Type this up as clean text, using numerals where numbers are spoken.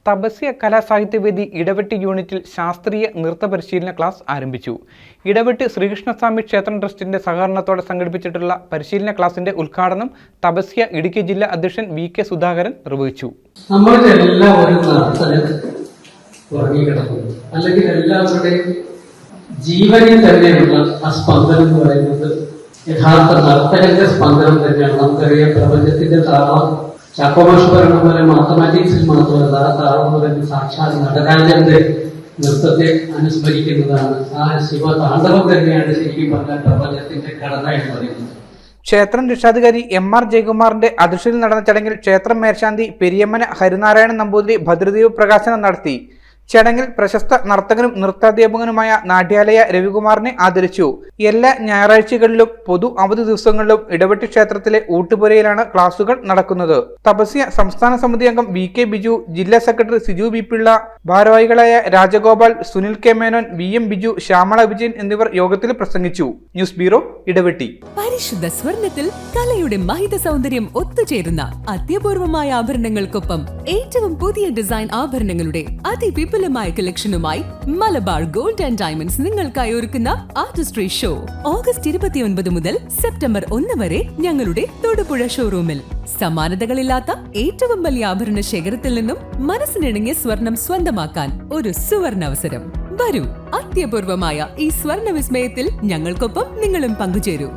തപസ്യ കലാസാഹിത്യവേദി ഇടവെട്ട് യൂണിറ്റിൽ ശാസ്ത്രീയ നൃത്ത പരിശീലന ക്ലാസ് ആരംഭിച്ചു. ഇടവെട്ട് ശ്രീകൃഷ്ണസ്വാമി ക്ഷേത്രം ട്രസ്റ്റിന്റെ സഹകരണത്തോടെ സംഘടിപ്പിച്ചിട്ടുള്ള പരിശീലന ക്ലാസിന്റെ ഉദ്ഘാടനം തപസ്യ ഇടുക്കി ജില്ലാ അധ്യക്ഷൻ വി.കെ. സുധാകരൻ നിർവഹിച്ചു. അല്ലെങ്കിൽ എല്ലാവരുടെയും ജീവനിൽ തന്നെയുള്ള ആ സ്പന്ദനം എന്ന് പറയുന്നത് യഥാർത്ഥ നർത്തകന്റെ സ്പന്ദനം തന്നെയാണ്. നമുക്കറിയാം, പ്രപഞ്ചത്തിന്റെ താളം ചാക്കോമാഷ് പറയുന്ന പോലെ മാത്തമാറ്റിക്സിൽ മാത്രമല്ല, ആ താളം പോലെ സാക്ഷാൽ നടരാജന്റെ നൃത്തത്തെ അനുസ്മരിക്കുന്നതാണ്. ആ ശിവതാണ്ഡവം തന്നെയാണ് ശരിക്കും പറഞ്ഞാൽ പ്രപഞ്ചത്തിന്റെ ഘടന എന്ന് പറയുന്നത്. ക്ഷേത്രം രക്ഷാധികാരി എം.ആർ. ജയകുമാറിന്റെ അധ്യക്ഷതയിൽ നടന്ന ചടങ്ങിൽ ക്ഷേത്രം മേൽശാന്തി പെരിയമ്മന ഹരിനാരായണൻ നമ്പൂതിരി ഭദ്രദീപ പ്രകാശനം നടത്തി. ചടങ്ങിൽ പ്രശസ്ത നർത്തകനും നൃത്താധ്യാപകനുമായ നാട്യാലയ രവികുമാറിനെ ആദരിച്ചു. എല്ലാ ഞായറാഴ്ചകളിലും പൊതു അവധി ദിവസങ്ങളിലും ഇടവെട്ട് ക്ഷേത്രത്തിലെ ഊട്ടുപുരയിലാണ് ക്ലാസുകൾ നടക്കുന്നത്. തപസ്യ സംസ്ഥാന സമിതി അംഗം വി.കെ. ബിജു, ജില്ലാ സെക്രട്ടറി സിജു ബി. പിള്ള, ഭാരവാഹികളായ രാജഗോപാൽ, സുനിൽ കെ. മേനോൻ, വി.എം. ബിജു, ശ്യാമള വിജയൻ എന്നിവർ യോഗത്തിൽ പ്രസംഗിച്ചു. News bureau, Idavetti. പരിശുദ്ധ സ്വർണ്ണത്തിൽ കലയുടെ മഹിത സൗന്ദര്യം ഒത്തുചേരുന്ന അത്യപൂർവമായ ആഭരണങ്ങൾക്കൊപ്പം ഏറ്റവും പുതിയ ഡിസൈൻ ആഭരണങ്ങളുടെ അതിവിപുലമായ കളക്ഷനുമായി മലബാർ ഗോൾഡ് ആൻഡ് ഡയമണ്ട്സ് നിങ്ങൾക്കായി ഒരുക്കുന്ന ആർട്ടിസ്ട്രി ഷോ ഓഗസ്റ്റ് 29 മുതൽ സെപ്റ്റംബർ 1 വരെ ഞങ്ങളുടെ തൊടുപുഴ ഷോറൂമിൽ. സമാനതകളില്ലാത്ത ഏറ്റവും വലിയ ആഭരണ ശേഖരത്തിൽ നിന്നും മനസ്സിനിണങ്ങിയ സ്വർണം സ്വന്തമാക്കാൻ ഒരു സുവർണ അവസരം. വരൂ, അത്യപൂർവമായ ഈ സ്വർണ്ണ വിസ്മയത്തിൽ ഞങ്ങൾക്കൊപ്പം നിങ്ങളും പങ്കുചേരൂ.